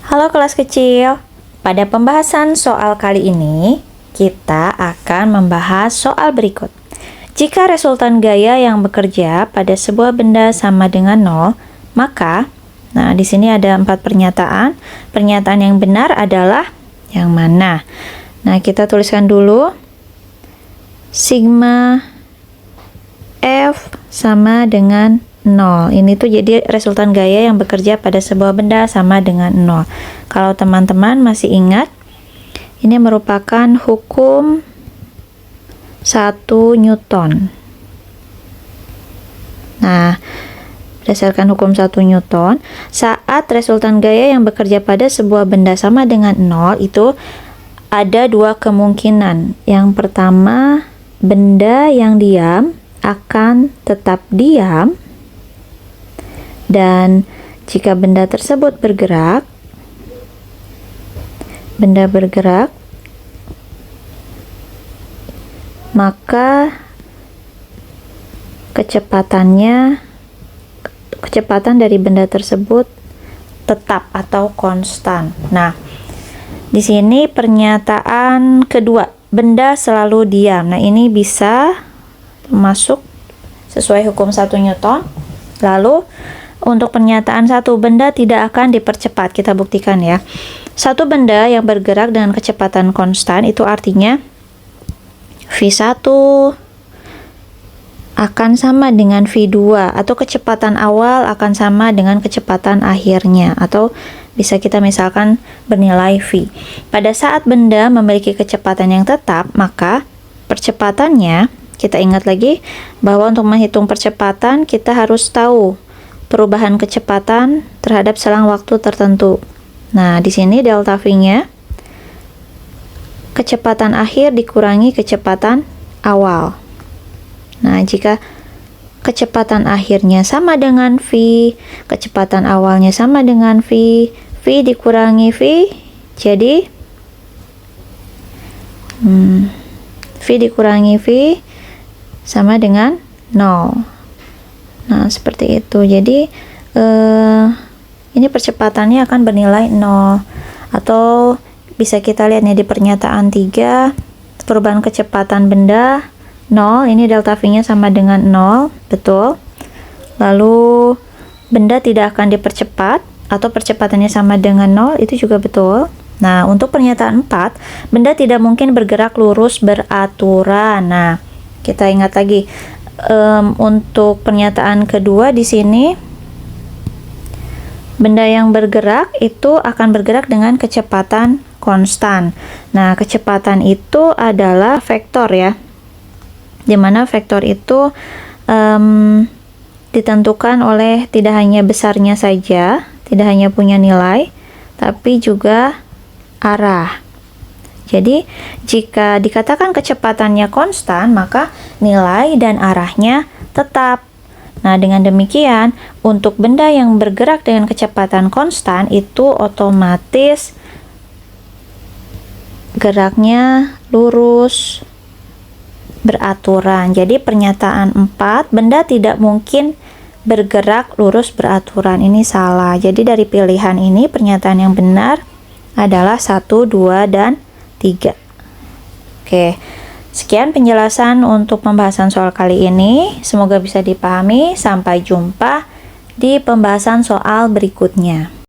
Halo kelas kecil, pada pembahasan soal kali ini, kita akan membahas soal berikut. Jika resultan gaya yang bekerja pada sebuah benda sama dengan 0, maka, di sini ada 4 pernyataan. Pernyataan yang benar adalah yang mana? Nah, kita tuliskan dulu. Sigma F sama dengan 0. Ini tuh jadi resultan gaya yang bekerja pada sebuah benda sama dengan 0. Kalau teman-teman masih ingat, ini merupakan hukum 1 Newton. Nah, berdasarkan hukum 1 Newton, saat resultan gaya yang bekerja pada sebuah benda sama dengan 0 itu ada 2 kemungkinan. Yang pertama, benda yang diam akan tetap diam, dan jika benda tersebut bergerak, maka kecepatan dari benda tersebut tetap atau konstan. Nah, di sini pernyataan kedua, benda selalu diam. Nah, ini bisa masuk sesuai hukum 1 Newton. Lalu untuk pernyataan satu, benda tidak akan dipercepat. Kita buktikan ya. Satu benda yang bergerak dengan kecepatan konstan itu artinya V1 akan sama dengan V2, atau kecepatan awal akan sama dengan kecepatan akhirnya, atau bisa kita misalkan bernilai V. Pada saat benda memiliki kecepatan yang tetap, maka percepatannya, kita ingat lagi bahwa untuk menghitung percepatan kita harus tahu perubahan kecepatan terhadap selang waktu tertentu. Nah, di sini delta V-nya kecepatan akhir dikurangi kecepatan awal. Nah, jika kecepatan akhirnya sama dengan V, kecepatan awalnya sama dengan V, V dikurangi V, jadi V dikurangi V sama dengan 0. Nah, seperti itu. Jadi, ini percepatannya akan bernilai 0. Atau bisa kita lihat nih di pernyataan 3, perubahan kecepatan benda 0, ini delta V-nya sama dengan 0, betul. Lalu, benda tidak akan dipercepat, atau percepatannya sama dengan 0, itu juga betul. Nah, untuk pernyataan 4, benda tidak mungkin bergerak lurus beraturan. Nah, kita ingat lagi, untuk pernyataan kedua di sini, benda yang bergerak itu akan bergerak dengan kecepatan konstan. Nah, kecepatan itu adalah vektor ya, dimana vektor itu ditentukan oleh tidak hanya besarnya saja, tidak hanya punya nilai, tapi juga arah. Jadi, jika dikatakan kecepatannya konstan, maka nilai dan arahnya tetap. Nah, dengan demikian, untuk benda yang bergerak dengan kecepatan konstan, itu otomatis geraknya lurus beraturan. Jadi, pernyataan 4, benda tidak mungkin bergerak lurus beraturan. Ini salah. Jadi, dari pilihan ini, pernyataan yang benar adalah 1, 2, dan 3. Oke, sekian penjelasan untuk pembahasan soal kali ini. Semoga bisa dipahami. Sampai jumpa di pembahasan soal berikutnya.